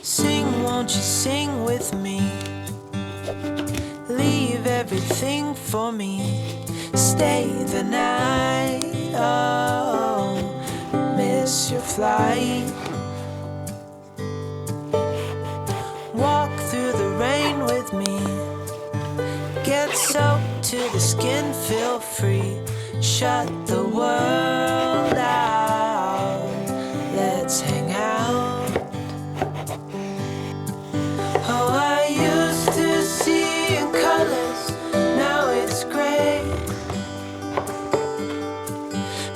Sing, won't you sing with me? Leave everything for me. Stay the night. Oh, miss your flight. Walk through the rain with me. Get soaked to the skin, feel free. Shut the world out. Let's hang out. Oh, I used to see in colors, now it's gray.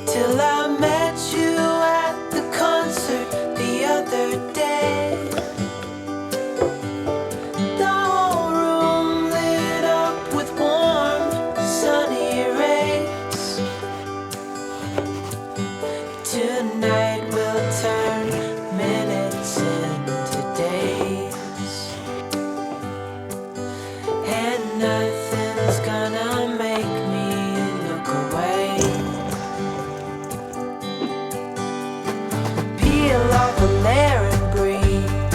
Till I met you at the concert the other day. The whole room lit up with warm, sunny rays. Tonight we'll turn minutes into days. And nothing's gonna make me look away. Peel off a layer and breathe.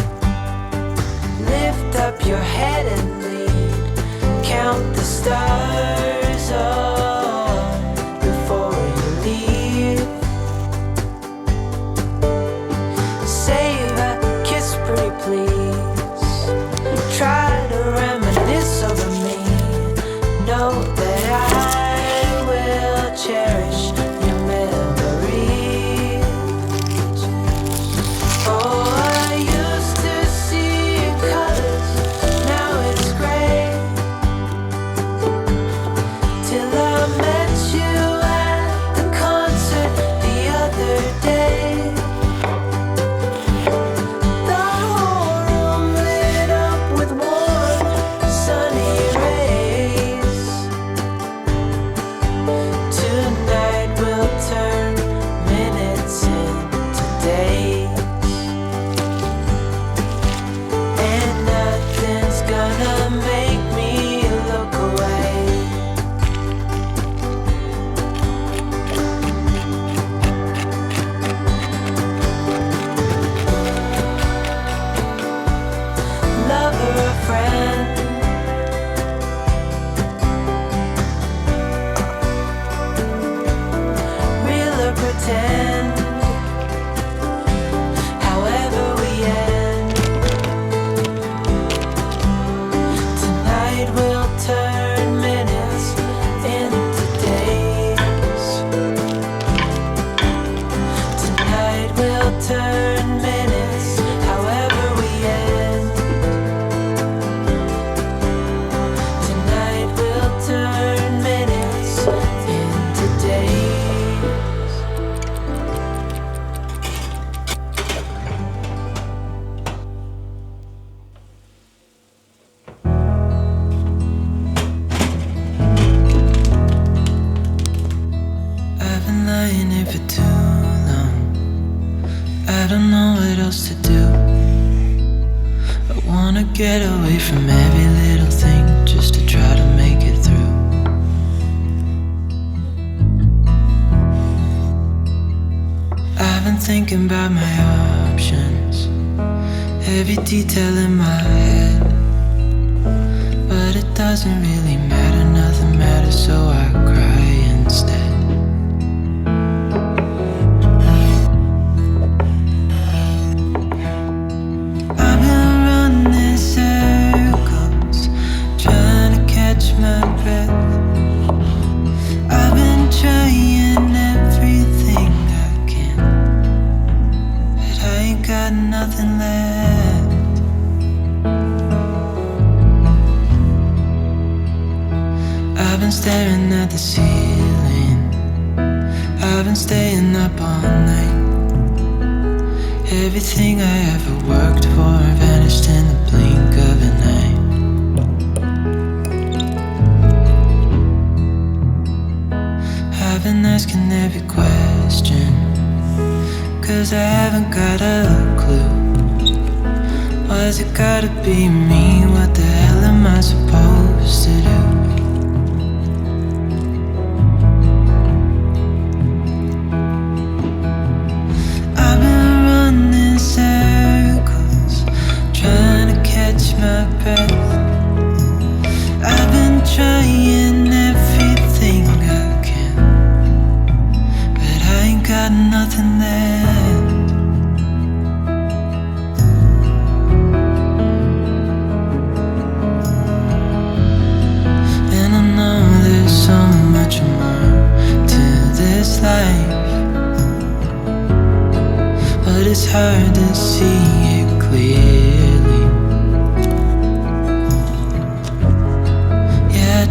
Lift up your head and lead. Count the stars before you leave. Save a kiss, pretty please. Try to reminisce over me. Know that I will cherish your memories. Oh, I used to see in colors, now it's gray. Till I met you at the concert the other day. The whole room lit up with warm, sunny rays. Tonight we'll turn minutes into days. And nothing's gonna make me look away. Lover or friend, real or pretend, however we end. Tonight we'll turn minutes into days. Tonight we'll turn minutes, however we end. Tonight we'll turn minutes into days. I've been lying here for too long. I don't know what else to do. I wanna get away from every little thing just to try to make it through. I've been thinking about my options, every detail in my head. But it doesn't really matter, nothing matters, so I cry instead. I've been running circles, trying to catch my breath. I've been trying everything I can, but I ain't got nothing left. I've been staring at the ceiling, I've been staying up all night. Everything I ever worked for vanished in the blink of an eye. I've been asking every question, 'cause I haven't got a clue. Why's it gotta be me? What the hell am I supposed to do?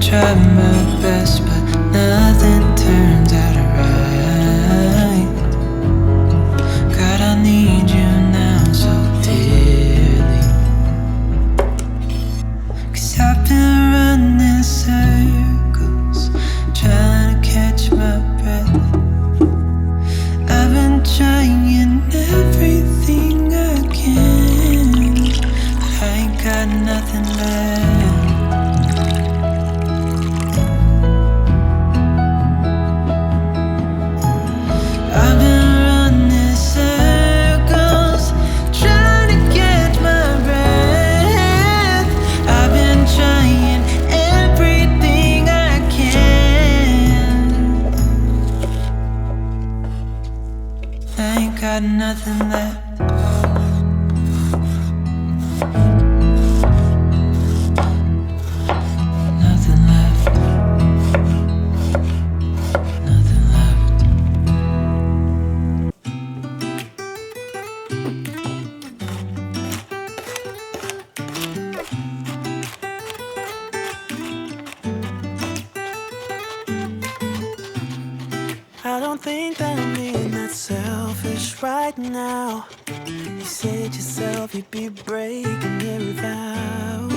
try my best, but nothing turns out right. God, I need you now so dearly. 'Cause I've been running circles, trying to catch my breath. I've been trying everything I can, but I ain't got nothing left. I've been running circles, trying to catch my breath. I've been trying everything I can. I ain't got nothing left. Nothing left. Nothing left. I don't think that I'm being that selfish right now. You said yourself you'd be breaking every vow.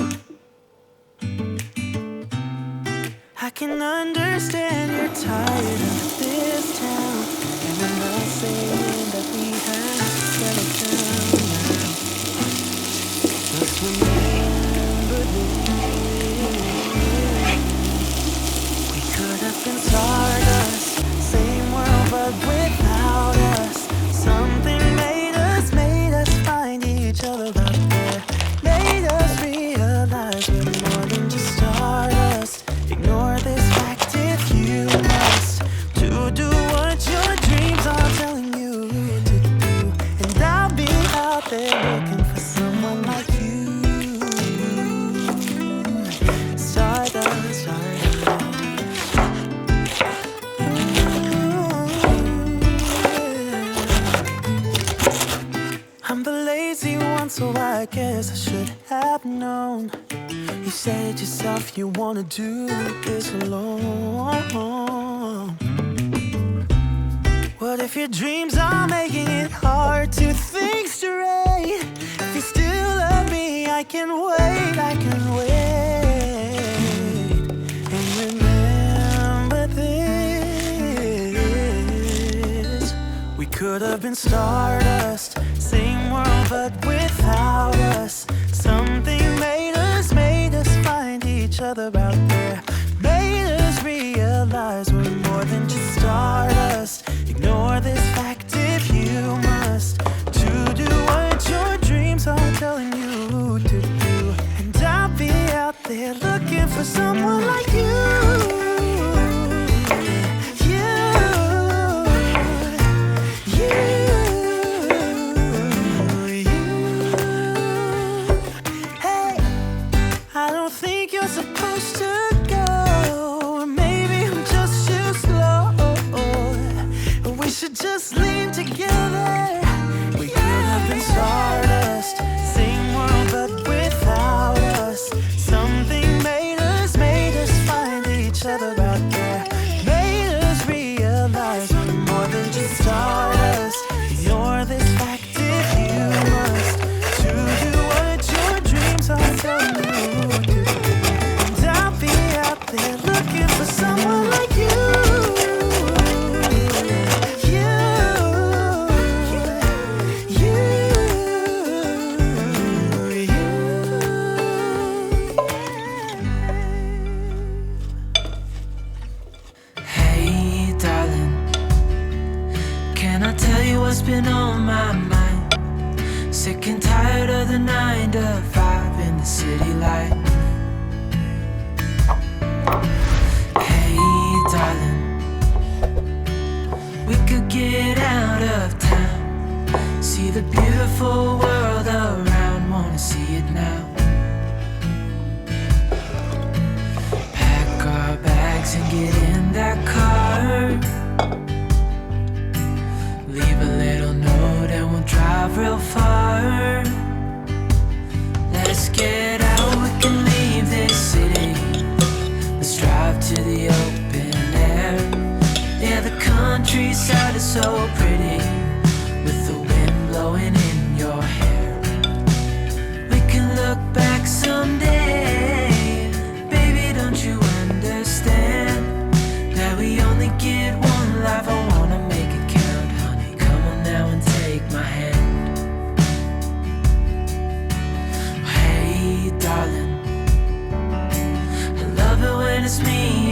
I can understand you're tired of this town, and I'm not saying that we have to settle down now. Just remember this: we could have been stardust, same world but without us. Something made us find each other out there. Made us realize we're more than just stardust. Ignore this fact if you must, to do what your dreams are telling you to do. And I'll be out there looking for someone like you. Stardust, stardust. I'm the lazy one, so I guess I should have known. You said yourself you wanna do this alone. What if your dreams are making it hard to think straight? If you still love me, I can wait, I can wait. And remember this: we could have been stardust, same world but without us. Something made us find each other out there. Made us realize we're more than just stardust. Ignore this fact if you must, to do what your dreams are telling you to do. And I'll be out there looking for someone like you. Supposed to go, or maybe I'm just too slow. We should just leave together. We could have been stardust, same world but without us. Something made us find each other out there. Made us realize we're more than just stardust. Ignore this fact if you must, to do what your dreams are telling you to do. They're looking for someone like you. Hey, darling, can I tell you what's been on my mind? Sick and tired of the 9 to 5 in the city light. Hey, darling, we could get out of town, see the beautiful world around, wanna see it now. Pack our bags and get in that car, leave a little note and we'll drive real far. Let's get out, we can leave this city. Let's drive countryside is so pretty, with the wind blowing in your hair. We can look back someday, baby, don't you understand that we only get one life? I wanna make it count, honey, come on now and take my hand. Hey darling, I love it when it's me